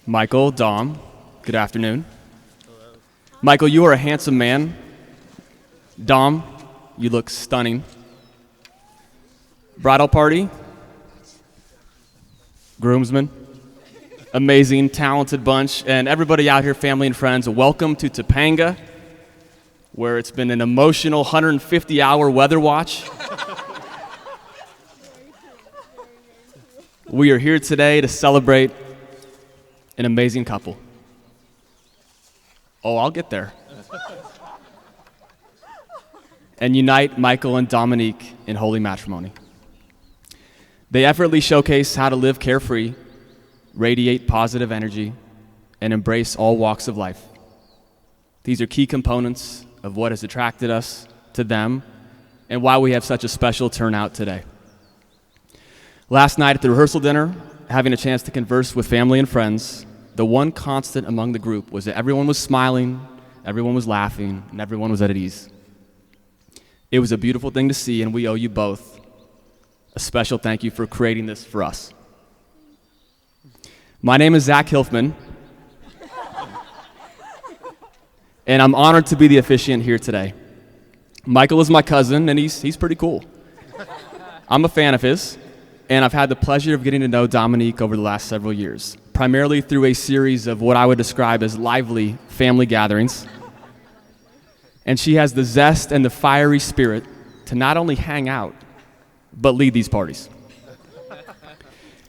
Michael, Dom, good afternoon. Hello. Michael, you are a handsome man. Dom, you look stunning. Bridal party, groomsmen, amazing, talented bunch, and everybody out here, family and friends, welcome to Topanga, where it's been an emotional 150-hour weather watch. We are here today to celebrate an amazing couple. Oh, I'll get there. And unite Michael and Dominique in holy matrimony. They effortlessly showcase how to live carefree, radiate positive energy, and embrace all walks of life. These are key components of what has attracted us to them and why we have such a special turnout today. Last night at the rehearsal dinner, having a chance to converse with family and friends, the one constant among the group was that everyone was smiling, everyone was laughing, and everyone was at ease. It was a beautiful thing to see, and we owe you both a special thank you for creating this for us. My name is Zach Hilfman, and I'm honored to be the officiant here today. Michael is my cousin, and he's pretty cool. I'm a fan of his, and I've had the pleasure of getting to know Dominique over the last several years, primarily through a series of what I would describe as lively family gatherings. And she has the zest and the fiery spirit to not only hang out, but lead these parties.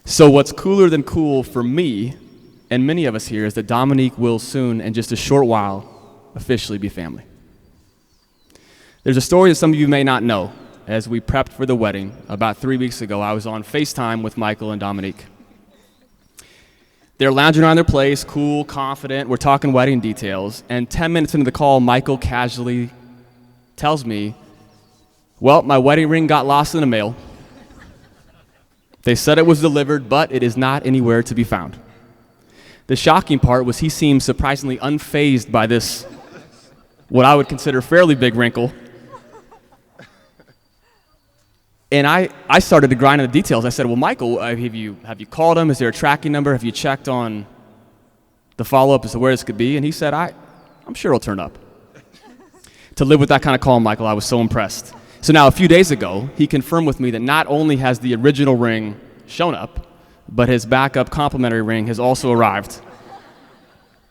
So what's cooler than cool for me and many of us here is that Dominique will soon, in just a short while, officially be family. There's a story that some of you may not know. As we prepped for the wedding, about 3 weeks ago, I was on FaceTime with Michael and Dominique. They're lounging around their place, cool, confident. We're talking wedding details. And 10 minutes into the call, Michael casually tells me, well, my wedding ring got lost in the mail. They said it was delivered, but it is not anywhere to be found. The shocking part was he seemed surprisingly unfazed by this, what I would consider fairly big wrinkle. And I started to grind on the details. I said, well, Michael, have you called him? Is there a tracking number? Have you checked on the follow-up as to where this could be? And he said, I'm sure it'll turn up. To live with that kind of call, Michael, I was so impressed. So now a few days ago, he confirmed with me that not only has the original ring shown up, but his backup complimentary ring has also arrived.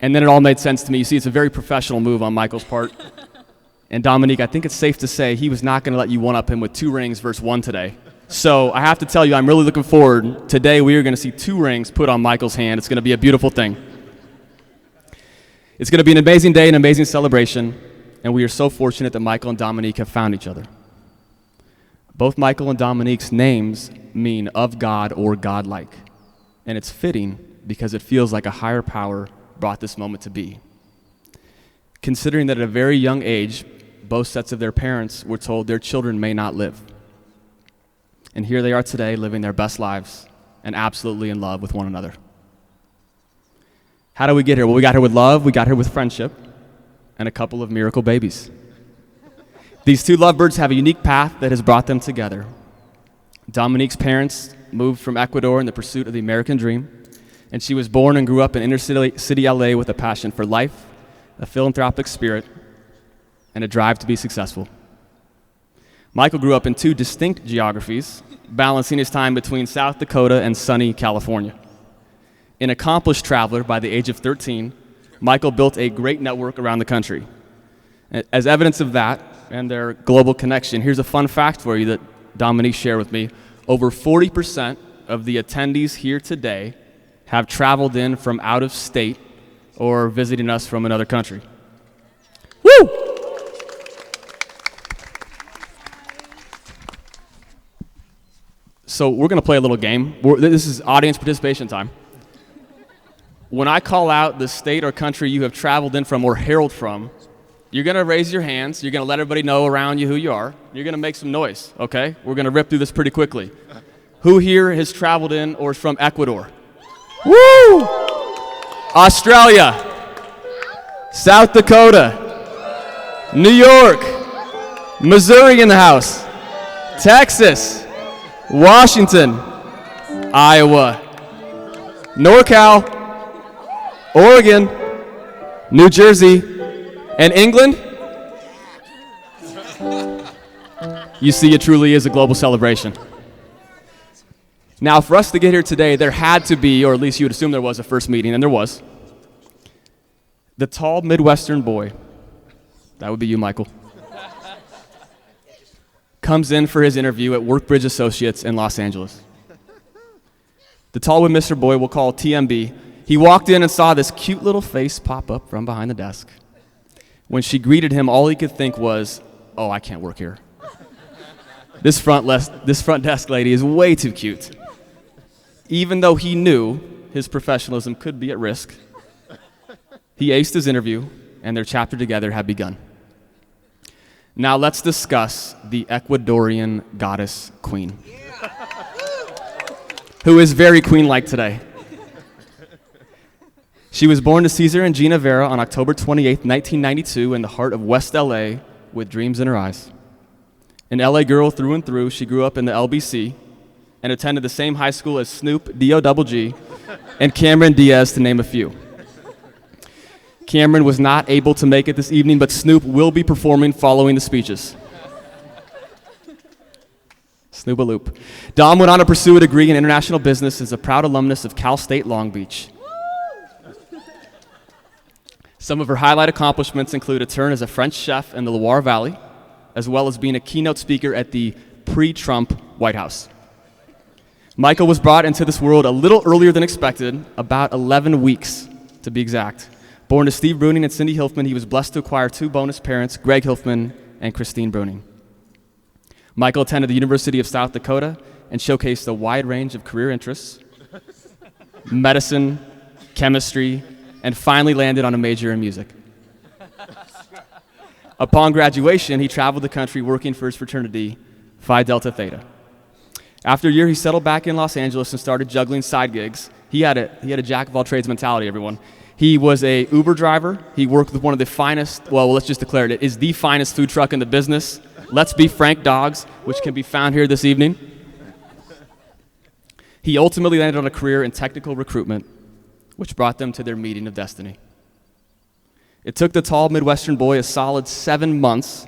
And then it all made sense to me. You see, it's a very professional move on Michael's part. And Dominique, I think it's safe to say he was not going to let you one-up him with 2 rings versus 1 today. So I have to tell you, I'm really looking forward. Today we are going to see 2 rings put on Michael's hand. It's going to be a beautiful thing. It's going to be an amazing day, an amazing celebration, and we are so fortunate that Michael and Dominique have found each other. Both Michael and Dominique's names mean of God or godlike, and it's fitting because it feels like a higher power brought this moment to be. Considering that at a very young age, both sets of their parents were told their children may not live. And here they are today living their best lives and absolutely in love with one another. How did we get here? Well, we got here with love, we got here with friendship, and a couple of miracle babies. These 2 lovebirds have a unique path that has brought them together. Dominique's parents moved from Ecuador in the pursuit of the American dream, and she was born and grew up in inner city LA with a passion for life, a philanthropic spirit, and a drive to be successful. Michael grew up in 2 distinct geographies, balancing his time between South Dakota and sunny California. An accomplished traveler by the age of 13, Michael built a great network around the country. As evidence of that and their global connection, here's a fun fact for you that Dominique shared with me. Over 40% of the attendees here today have traveled in from out of state or visiting us from another country. Woo! So we're going to play a little game. This is audience participation time. When I call out the state or country you have traveled in from or hailed from, you're going to raise your hands. You're going to let everybody know around you who you are. You're going to make some noise, okay? We're going to rip through this pretty quickly. Who here has traveled in or is from Ecuador? Woo! Australia, South Dakota, New York, Missouri in the house, Texas, Washington, Iowa, NorCal, Oregon, New Jersey, and England. You see, it truly is a global celebration. Now, for us to get here today, there had to be, or at least you would assume there was, a first meeting, and there was. The tall Midwestern boy, that would be you, Michael, comes in for his interview at Workbridge Associates in Los Angeles. The tall Mr. Boy, we'll call TMB, he walked in and saw this cute little face pop up from behind the desk. When she greeted him, all he could think was, oh, I can't work here. This front desk lady is way too cute. Even though he knew his professionalism could be at risk, he aced his interview, and their chapter together had begun. Now let's discuss the Ecuadorian goddess queen, who is very queen-like today. She was born to Cesar and Gina Vera on October 28, 1992, in the heart of West LA with dreams in her eyes. An LA girl through and through, she grew up in the LBC and attended the same high school as Snoop, D.O.G.G., and Cameron Diaz, to name a few. Cameron was not able to make it this evening, but Snoop will be performing following the speeches. Snoop-a-loop. Dom went on to pursue a degree in international business as a proud alumnus of Cal State Long Beach. Some of her highlight accomplishments include a turn as a French chef in the Loire Valley, as well as being a keynote speaker at the pre-Trump White House. Michael was brought into this world a little earlier than expected, about 11 weeks to be exact. Born to Steve Bruning and Cindy Hilfman, he was blessed to acquire two bonus parents, Greg Hilfman and Christine Bruning. Michael attended the University of South Dakota and showcased a wide range of career interests, medicine, chemistry, and finally landed on a major in music. Upon graduation, he traveled the country working for his fraternity, Phi Delta Theta. After a year, he settled back in Los Angeles and started juggling side gigs. He had a jack-of-all-trades mentality, everyone. He was a Uber driver. He worked with one of the finest, well, let's just declare it is the finest food truck in the business, Let's Be Frank Dogs, which can be found here this evening. He ultimately landed on a career in technical recruitment, which brought them to their meeting of destiny. It took the tall Midwestern boy a solid 7 months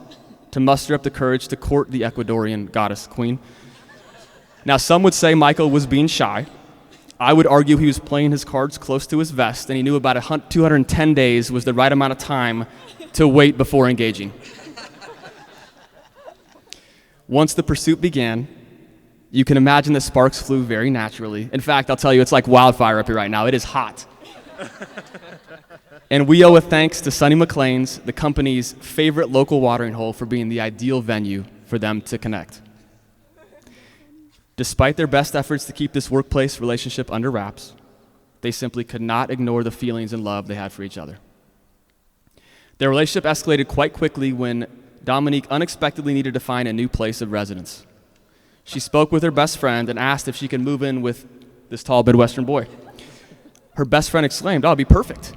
to muster up the courage to court the Ecuadorian goddess queen. Now, some would say Michael was being shy. I would argue he was playing his cards close to his vest, and he knew about 210 days was the right amount of time to wait before engaging. Once the pursuit began, you can imagine the sparks flew very naturally. In fact, I'll tell you, it's like wildfire up here right now. It is hot. And we owe a thanks to Sonny McLean's, the company's favorite local watering hole, for being the ideal venue for them to connect. Despite their best efforts to keep this workplace relationship under wraps, they simply could not ignore the feelings and love they had for each other. Their relationship escalated quite quickly when Dominique unexpectedly needed to find a new place of residence. She spoke with her best friend and asked if she could move in with this tall Midwestern boy. Her best friend exclaimed, "Oh, it'd be perfect.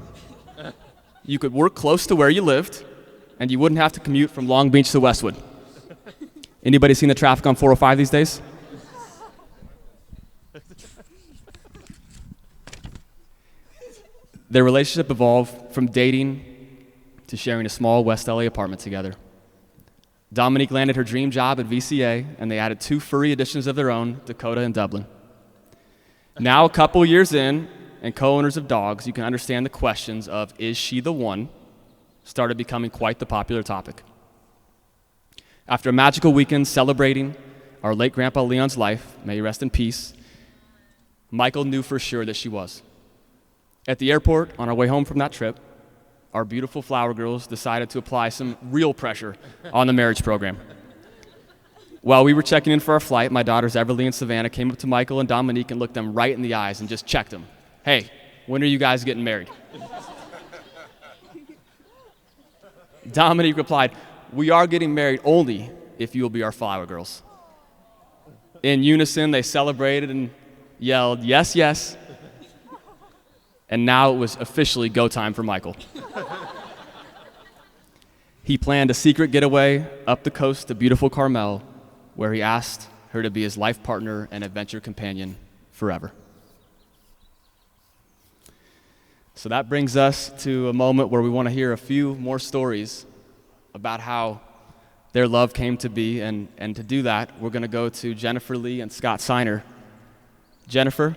You could work close to where you lived, and you wouldn't have to commute from Long Beach to Westwood." Anybody seen the traffic on 405 these days? Their relationship evolved from dating to sharing a small West LA apartment together. Dominique landed her dream job at VCA, and they added 2 furry additions of their own, Dakota and Dublin. Now, a couple years in, and co-owners of dogs, you can understand the questions of, is she the one, started becoming quite the popular topic. After a magical weekend celebrating our late Grandpa Leon's life, may he rest in peace, Michael knew for sure that she was. At the airport, on our way home from that trip, our beautiful flower girls decided to apply some real pressure on the marriage program. While we were checking in for our flight, my daughters Everly and Savannah came up to Michael and Dominique and looked them right in the eyes and just checked them. "Hey, when are you guys getting married?" Dominique replied, "We are getting married only if you will be our flower girls." In unison, they celebrated and yelled, "Yes, yes." And now it was officially go time for Michael. He planned a secret getaway up the coast to beautiful Carmel, where he asked her to be his life partner and adventure companion forever. So that brings us to a moment where we want to hear a few more stories about how their love came to be. And to do that, we're going to go to Jennifer Lee and Scott Seiner. Jennifer?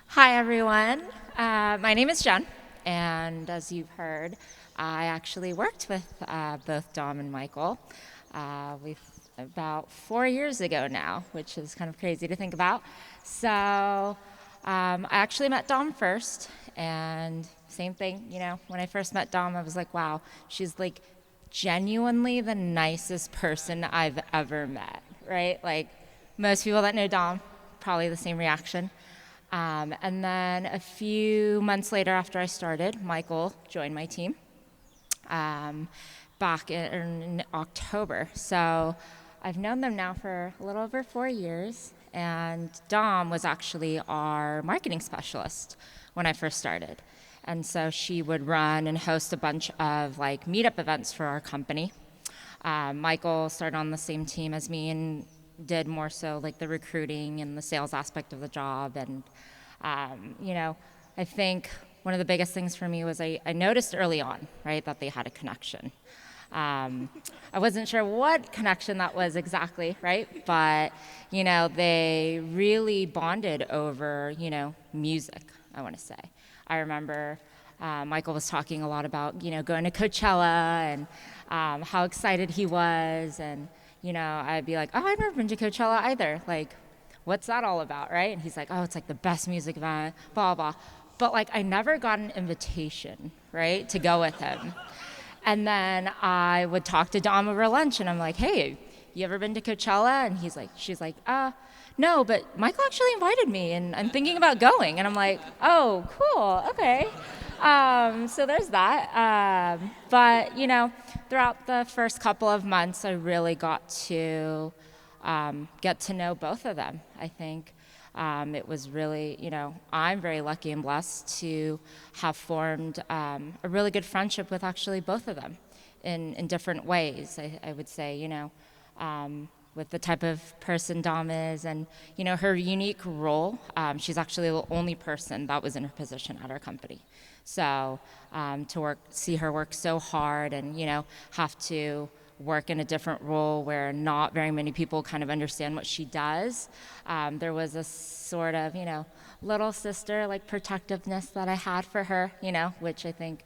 Hi, everyone. My name is Jen, and as you've heard, I actually worked with both Dom and Michael about 4 years ago now, which is kind of crazy to think about. So I actually met Dom first, and same thing, when I first met Dom, I was like, wow, she's like genuinely the nicest person I've ever met, right? Like most people that know Dom, probably the same reaction. And then a few months later after I started, Michael joined my team back in October. So I've known them now for a little over 4 years. And Dom was actually our marketing specialist when I first started. And so she would run and host a bunch of like meetup events for our company. Michael started on the same team as me and did more so like the recruiting and the sales aspect of the job. And, I think one of the biggest things for me was I noticed early on, right, that they had a connection. I wasn't sure what connection that was exactly, right? But, they really bonded over, music, I want to say. I remember Michael was talking a lot about, going to Coachella and how excited he was. And, I'd be like, oh, I've never been to Coachella either. Like, what's that all about, right? And he's like, oh, it's like the best music event, blah, blah. But, like, I never got an invitation, right, to go with him. And then I would talk to Dom over lunch, and I'm like, hey, you ever been to Coachella? And she's like, no, but Michael actually invited me, and I'm thinking about going. And I'm like, oh, cool, okay. So there's that. But, throughout the first couple of months, I really got to get to know both of them. I think it was really, I'm very lucky and blessed to have formed a really good friendship with actually both of them in different ways, I would say, with the type of person Dom is and, her unique role. She's actually the only person that was in her position at our company. So to see her work so hard and, have to work in a different role where not very many people kind of understand what she does. There was a sort of, little sister like protectiveness that I had for her, which I think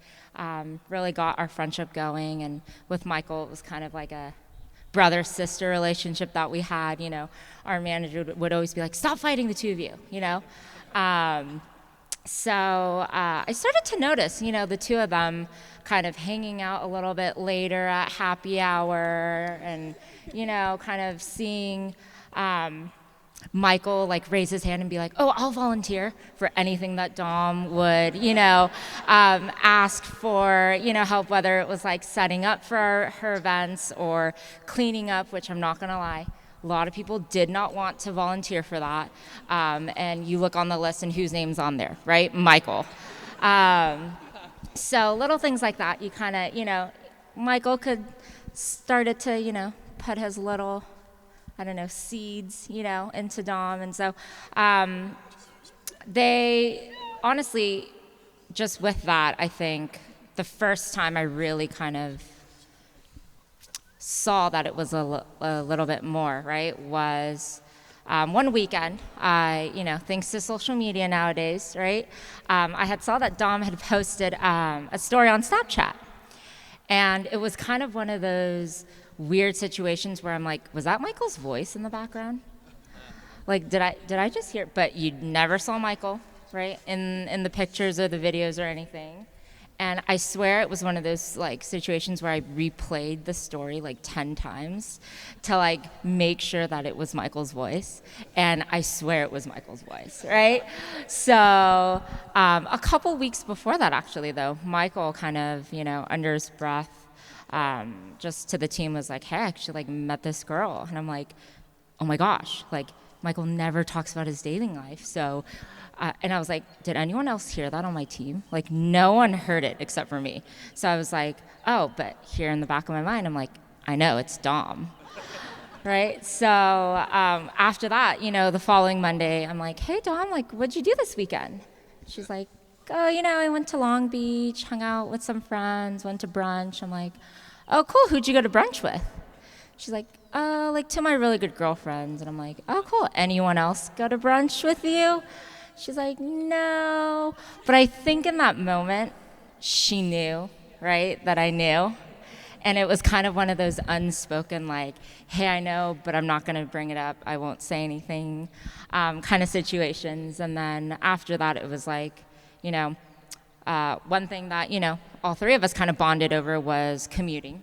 really got our friendship going. And with Michael, it was kind of like a brother-sister relationship that we had. Our manager would always be like, stop fighting the two of you, So I started to notice, the two of them kind of hanging out a little bit later at happy hour and, kind of seeing Michael like raise his hand and be like, oh, I'll volunteer for anything that Dom would, ask for, help, whether it was like setting up for her events or cleaning up, which I'm not going to lie. A lot of people did not want to volunteer for that. And you look on the list and whose name's on there, right? Michael. So little things like that, you kind of, Michael could started to, put his little, seeds, into Dom. And so they, honestly, just with that, I think the first time I really kind of saw that it was a little bit more, right, was one weekend. Thanks to social media nowadays, right, I had saw that Dom had posted a story on Snapchat. And it was kind of one of those weird situations where I'm like, was that Michael's voice in the background? Like, did I just hear? But you never saw Michael, right, in the pictures or the videos or anything. And I swear it was one of those like situations where I replayed the story like 10 times to like make sure that it was Michael's voice. And I swear it was Michael's voice, right? So a couple weeks before that, actually, though, Michael kind of, under his breath, just to the team was like, hey, I actually like met this girl. And I'm like, oh my gosh, like Michael never talks about his dating life. So, and I was like, did anyone else hear that on my team? Like, no one heard it except for me. So I was like, oh, but here in the back of my mind, I'm like, I know, it's Dom. Right? So after that, the following Monday, I'm like, hey, Dom, like, what'd you do this weekend? She's like, oh, I went to Long Beach, hung out with some friends, went to brunch. I'm like, oh, cool, who'd you go to brunch with? She's like, like 2 of my really good girlfriends. And I'm like, oh, cool, anyone else go to brunch with you? She's like, no. But I think in that moment, she knew, right, that I knew. And it was kind of one of those unspoken, like, hey, I know, but I'm not going to bring it up. I won't say anything kind of situations. And then after that, it was like, one thing that, all 3 of us kind of bonded over was commuting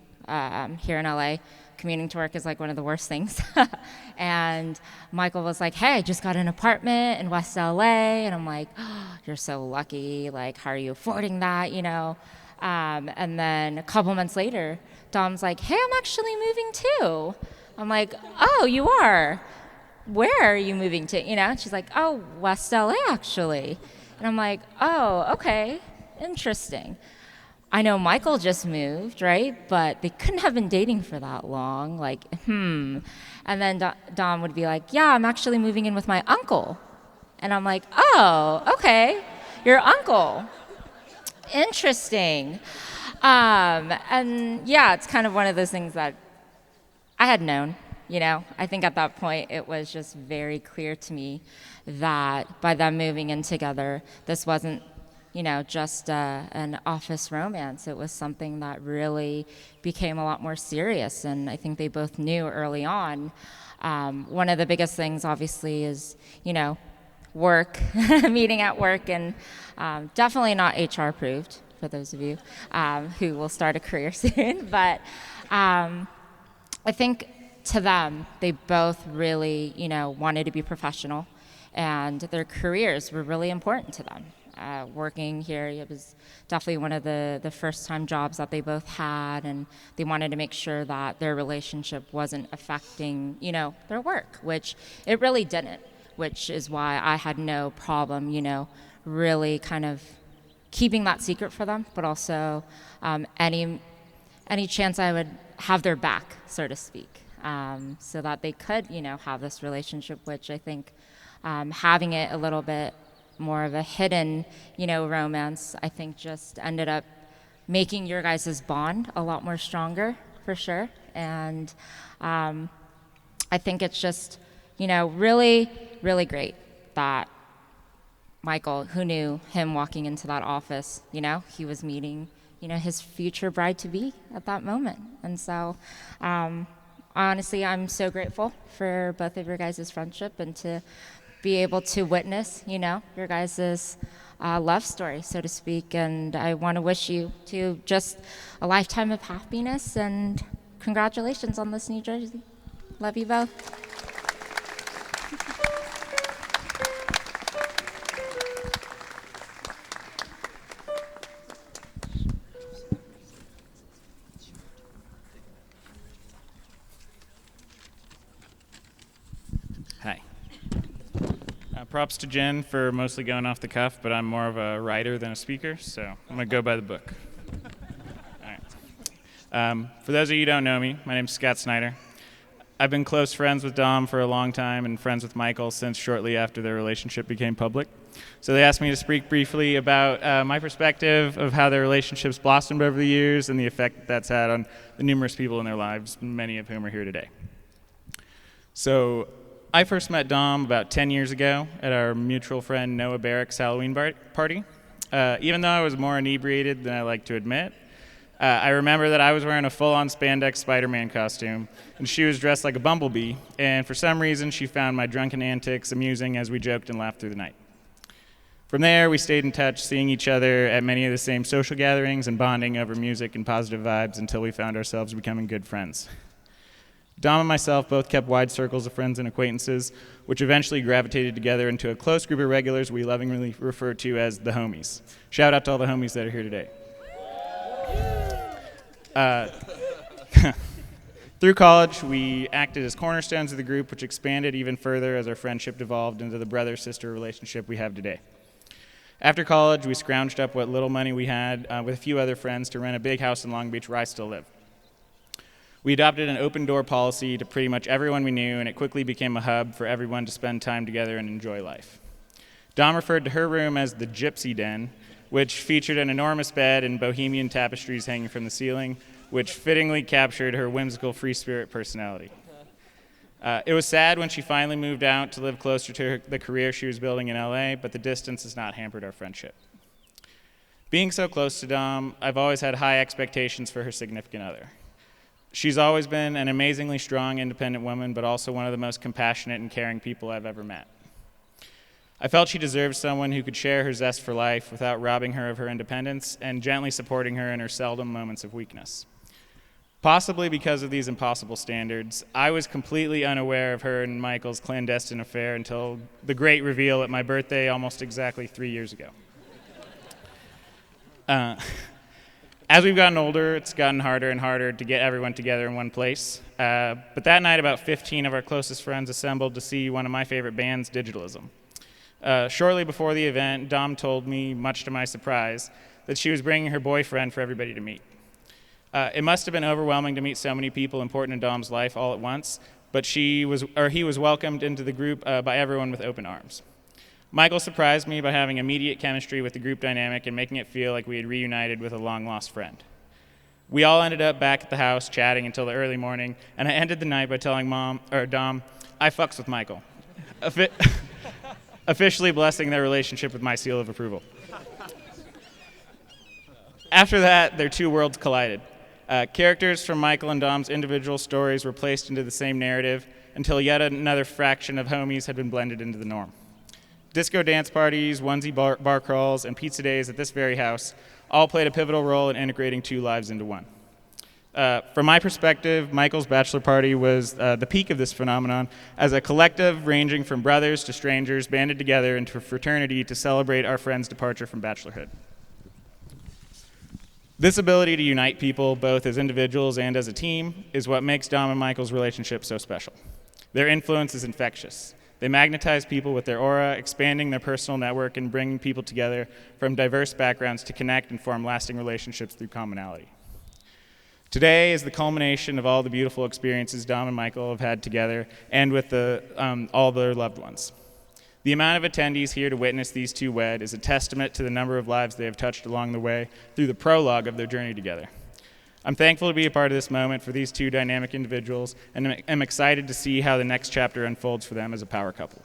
here in LA. Commuting to work is like one of the worst things. And Michael was like, hey, I just got an apartment in West LA. And I'm like, oh, you're so lucky. Like, how are you affording that, And then a couple months later, Dom's like, hey, I'm actually moving too. I'm like, oh, you are? Where are you moving to? And she's like, oh, West LA, actually. And I'm like, oh, okay, interesting. I know Michael just moved, right? But they couldn't have been dating for that long. Like, And then Dom would be like, yeah, I'm actually moving in with my uncle. And I'm like, oh, okay, your uncle. Interesting. And yeah, it's kind of one of those things that I had known, I think at that point it was just very clear to me that by them moving in together, this wasn't, just an office romance. It was something that really became a lot more serious. And I think they both knew early on. One of the biggest things, obviously, is, work, meeting at work, and definitely not HR approved for those of you who will start a career soon. But I think to them, they both really, wanted to be professional, and their careers were really important to them. Working here, it was definitely one of the first time jobs that they both had, and they wanted to make sure that their relationship wasn't affecting, their work, which it really didn't, which is why I had no problem, really kind of keeping that secret for them, but also any chance I would have their back, so to speak, so that they could, have this relationship, which I think having it a little bit more of a hidden, romance, I think just ended up making your guys' bond a lot more stronger, for sure. And I think it's just, really, really great that Michael, who knew him walking into that office, he was meeting, his future bride-to-be at that moment. And so, honestly, I'm so grateful for both of your guys' friendship and to be able to witness, your guys' love story, so to speak. And I want to wish you to just a lifetime of happiness, and congratulations on this new jersey. Love you both. Hi. Props to Jen for mostly going off the cuff, but I'm more of a writer than a speaker, so I'm going to go by the book. All right. For those of you who don't know me, my name's Scott Snyder. I've been close friends with Dom for a long time and friends with Michael since shortly after their relationship became public. So they asked me to speak briefly about my perspective of how their relationships blossomed over the years and the effect that's had on the numerous people in their lives, many of whom are here today. So I first met Dom about 10 years ago at our mutual friend Noah Barrick's Halloween party. Even though I was more inebriated than I like to admit, I remember that I was wearing a full-on spandex Spider-Man costume, and she was dressed like a bumblebee, and for some reason she found my drunken antics amusing as we joked and laughed through the night. From there, we stayed in touch, seeing each other at many of the same social gatherings and bonding over music and positive vibes until we found ourselves becoming good friends. Dom and myself both kept wide circles of friends and acquaintances, which eventually gravitated together into a close group of regulars we lovingly refer to as the homies. Shout out to all the homies that are here today. Through college, we acted as cornerstones of the group, which expanded even further as our friendship devolved into the brother-sister relationship we have today. After college, we scrounged up what little money we had with a few other friends to rent a big house in Long Beach where I still live. We adopted an open-door policy to pretty much everyone we knew, and it quickly became a hub for everyone to spend time together and enjoy life. Dom referred to her room as the Gypsy Den, which featured an enormous bed and bohemian tapestries hanging from the ceiling, which fittingly captured her whimsical free spirit personality. It was sad when she finally moved out to live closer to the career she was building in LA, but the distance has not hampered our friendship. Being so close to Dom, I've always had high expectations for her significant other. She's always been an amazingly strong, independent woman, but also one of the most compassionate and caring people I've ever met. I felt she deserved someone who could share her zest for life without robbing her of her independence and gently supporting her in her seldom moments of weakness. Possibly because of these impossible standards, I was completely unaware of her and Michael's clandestine affair until the great reveal at my birthday almost exactly 3 years ago. As we've gotten older, it's gotten harder and harder to get everyone together in one place. But that night, about 15 of our closest friends assembled to see one of my favorite bands, Digitalism. Shortly before the event, Dom told me, much to my surprise, that she was bringing her boyfriend for everybody to meet. It must have been overwhelming to meet so many people important in Dom's life all at once, but he was welcomed into the group by everyone with open arms. Michael surprised me by having immediate chemistry with the group dynamic and making it feel like we had reunited with a long-lost friend. We all ended up back at the house chatting until the early morning, and I ended the night by telling Dom, I fucks with Michael, officially blessing their relationship with my seal of approval. After that, their two worlds collided. Characters from Michael and Dom's individual stories were placed into the same narrative until yet another fraction of homies had been blended into the norm. Disco dance parties, onesie bar crawls, and pizza days at this very house all played a pivotal role in integrating two lives into one. From my perspective, Michael's bachelor party was the peak of this phenomenon, as a collective ranging from brothers to strangers banded together into a fraternity to celebrate our friend's departure from bachelorhood. This ability to unite people, both as individuals and as a team, is what makes Dom and Michael's relationship so special. Their influence is infectious. They magnetize people with their aura, expanding their personal network and bringing people together from diverse backgrounds to connect and form lasting relationships through commonality. Today is the culmination of all the beautiful experiences Dom and Michael have had together and with all their loved ones. The amount of attendees here to witness these two wed is a testament to the number of lives they have touched along the way through the prologue of their journey together. I'm thankful to be a part of this moment for these two dynamic individuals, and am excited to see how the next chapter unfolds for them as a power couple.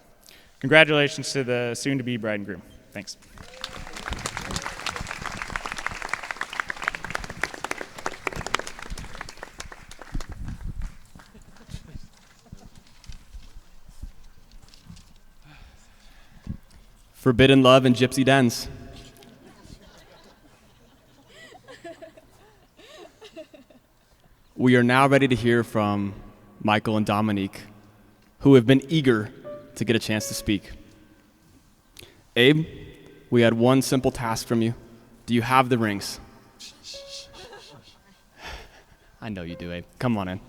Congratulations to the soon-to-be bride and groom. Thanks. Forbidden love and gypsy dens. We are now ready to hear from Michael and Dominique, who have been eager to get a chance to speak. Abe, we had one simple task from you. Do you have the rings? I know you do, Abe. Come on in.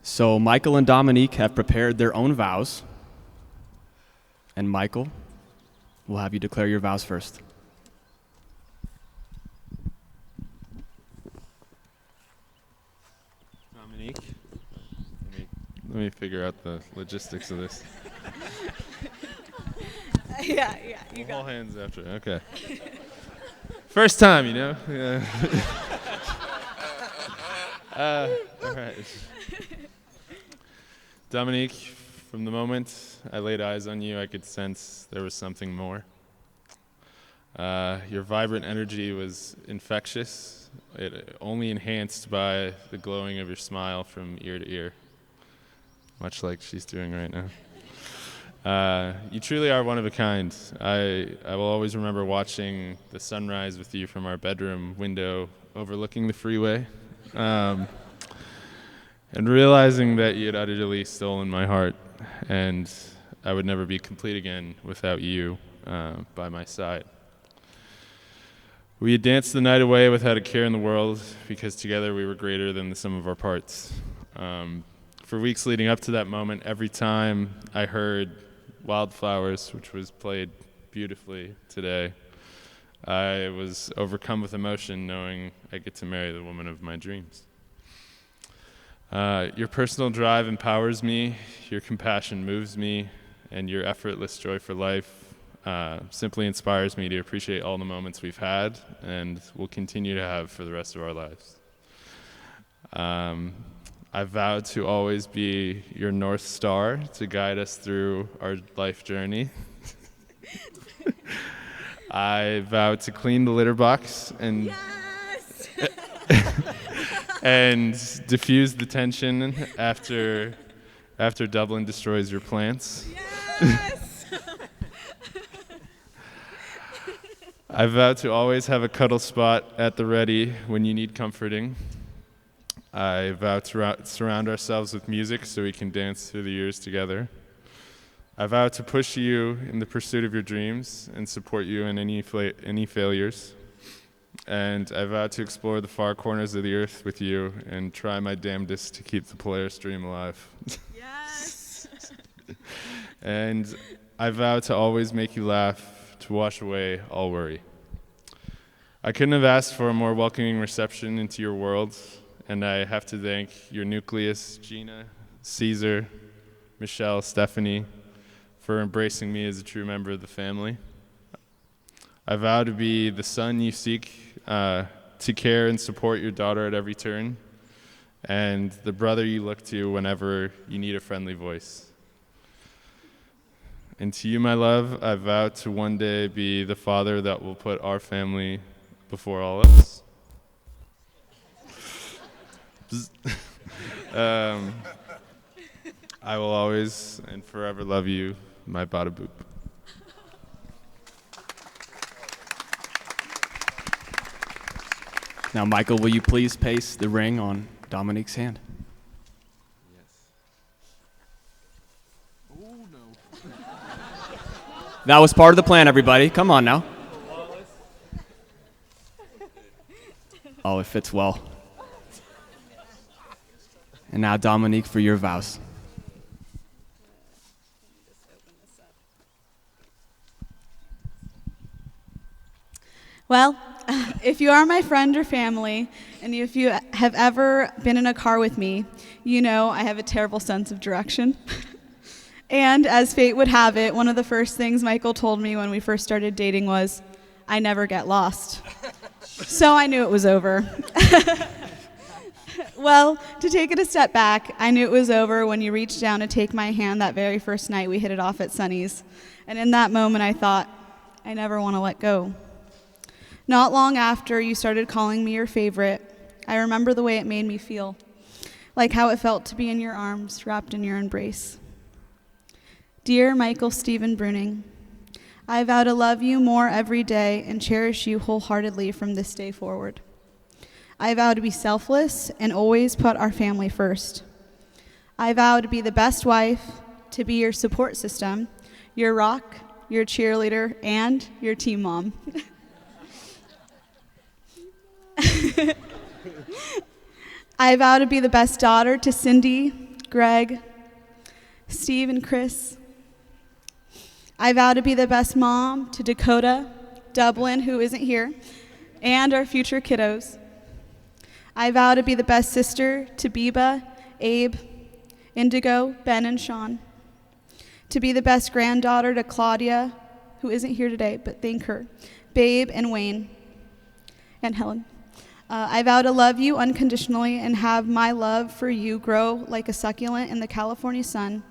So Michael and Dominique have prepared their own vows. And Michael, we'll have you declare your vows first. Dominique, let me figure out the logistics of this. Yeah, you We'll got hold hands after. Okay. First time, you know. Yeah. All right. Dominique, from the moment I laid eyes on you, I could sense there was something more. Your vibrant energy was infectious, only enhanced by the glowing of your smile from ear to ear, much like she's doing right now. You truly are one of a kind. I will always remember watching the sunrise with you from our bedroom window overlooking the freeway. And realizing that you had utterly stolen my heart, and I would never be complete again without you by my side. We had danced the night away without a care in the world because together we were greater than the sum of our parts. For weeks leading up to that moment, every time I heard Wildflowers, which was played beautifully today, I was overcome with emotion knowing I get to marry the woman of my dreams. Your personal drive empowers me, your compassion moves me, and your effortless joy for life simply inspires me to appreciate all the moments we've had and will continue to have for the rest of our lives. I vow to always be your North Star to guide us through our life journey. I vow to clean the litter box and Yes! and diffuse the tension after Dublin destroys your plants. Yes! I vow to always have a cuddle spot at the ready when you need comforting. I vow to surround ourselves with music so we can dance through the years together. I vow to push you in the pursuit of your dreams and support you in any failures. And I vow to explore the far corners of the earth with you and try my damnedest to keep the Polaris dream alive. Yes! And I vow to always make you laugh, to wash away all worry. I couldn't have asked for a more welcoming reception into your world, and I have to thank your nucleus, Gina, Caesar, Michelle, Stephanie, for embracing me as a true member of the family. I vow to be the son you seek, to care and support your daughter at every turn, and the brother you look to whenever you need a friendly voice. And to you, my love, I vow to one day be the father that will put our family before all else. I will always and forever love you, my bada boop. Now, Michael, will you please place the ring on Dominique's hand? That was part of the plan, everybody. Come on now. Oh, it fits well. And now, Dominique, for your vows. Well, if you are my friend or family, and if you have ever been in a car with me, you know I have a terrible sense of direction. And as fate would have it, one of the first things Michael told me when we first started dating was, I never get lost. So I knew it was over. Well, to take it a step back, I knew it was over when you reached down to take my hand that very first night we hit it off at Sunny's. And in that moment, I thought, I never want to let go. Not long after you started calling me your favorite, I remember the way it made me feel, like how it felt to be in your arms, wrapped in your embrace. Dear Michael Stephen Bruning, I vow to love you more every day and cherish you wholeheartedly from this day forward. I vow to be selfless and always put our family first. I vow to be the best wife, to be your support system, your rock, your cheerleader, and your team mom. I vow to be the best daughter to Cindy, Greg, Steve, and Chris. I vow to be the best mom to Dakota, Dublin, who isn't here, and our future kiddos. I vow to be the best sister to Biba, Abe, Indigo, Ben, and Sean. To be the best granddaughter to Claudia, who isn't here today, but thank her, Babe, and Wayne, and Helen. I vow to love you unconditionally and have my love for you grow like a succulent in the California sun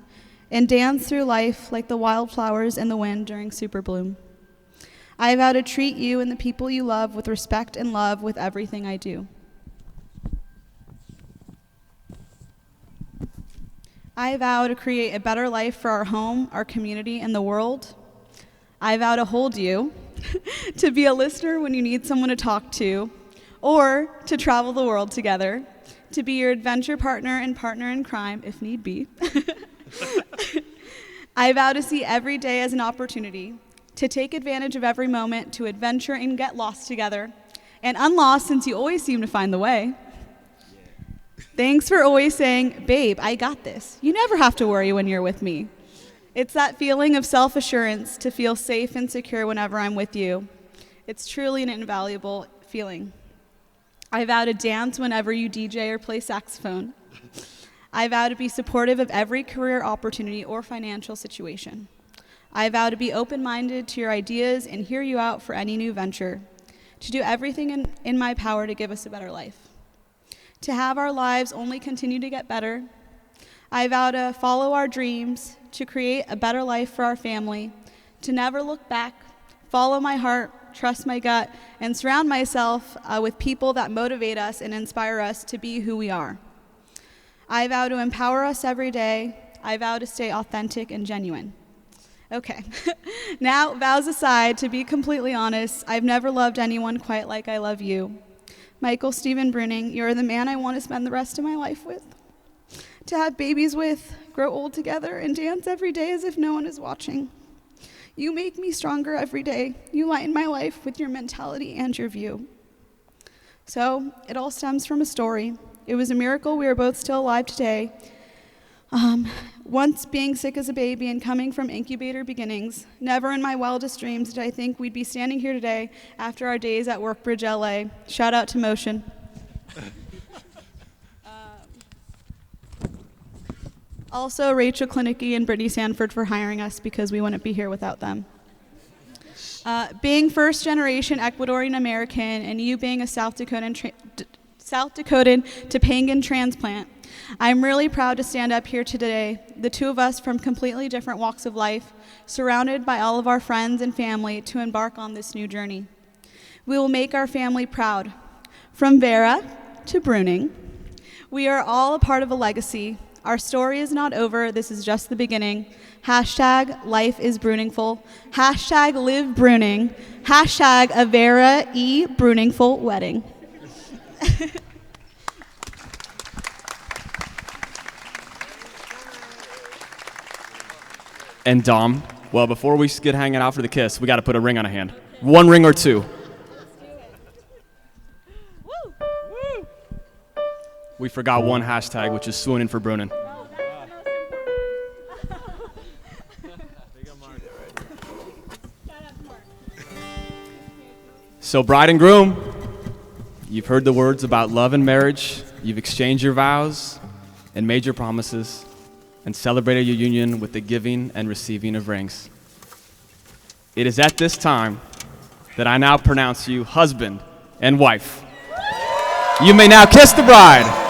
and dance through life like the wildflowers in the wind during super bloom. I vow to treat you and the people you love with respect and love with everything I do. I vow to create a better life for our home, our community, and the world. I vow to hold you, to be a listener when you need someone to talk to, or to travel the world together, to be your adventure partner and partner in crime, if need be. I vow to see every day as an opportunity, to take advantage of every moment, to adventure and get lost together, and unlost since you always seem to find the way. Thanks for always saying, babe, I got this. You never have to worry when you're with me. It's that feeling of self-assurance to feel safe and secure whenever I'm with you. It's truly an invaluable feeling. I vow to dance whenever you DJ or play saxophone. I vow to be supportive of every career opportunity or financial situation. I vow to be open-minded to your ideas and hear you out for any new venture, to do everything in my power to give us a better life, to have our lives only continue to get better. I vow to follow our dreams, to create a better life for our family, to never look back, follow my heart, trust my gut, and surround myself with people that motivate us and inspire us to be who we are. I vow to empower us every day. I vow to stay authentic and genuine. Okay, now vows aside, to be completely honest, I've never loved anyone quite like I love you. Michael Stephen Bruning, you're the man I want to spend the rest of my life with, to have babies with, grow old together, and dance every day as if no one is watching. You make me stronger every day. You lighten my life with your mentality and your view. So it all stems from a story. It was a miracle we are both still alive today. Once being sick as a baby and coming from incubator beginnings, never in my wildest dreams did I think we'd be standing here today after our days at Workbridge LA. Shout out to Motion. Also, Rachel Klinicki and Brittany Sanford for hiring us because we wouldn't be here without them. Being first generation Ecuadorian American and you being a South Dakotan Topanga transplant, I'm really proud to stand up here today, the two of us from completely different walks of life, surrounded by all of our friends and family to embark on this new journey. We will make our family proud. From Vera to Bruning, we are all a part of a legacy. Our story is not over. This is just the beginning. Hashtag life is Bruningful. Hashtag live Bruning. Hashtag a Vera E. Bruningful wedding. And Dom, well, before we get hanging out for the kiss, we got to put a ring on a hand. One ring or two. We forgot one hashtag, which is swooning for Brunin. So bride and groom, you've heard the words about love and marriage. You've exchanged your vows and made your promises and celebrated your union with the giving and receiving of rings. It is at this time that I now pronounce you husband and wife. You may now kiss the bride.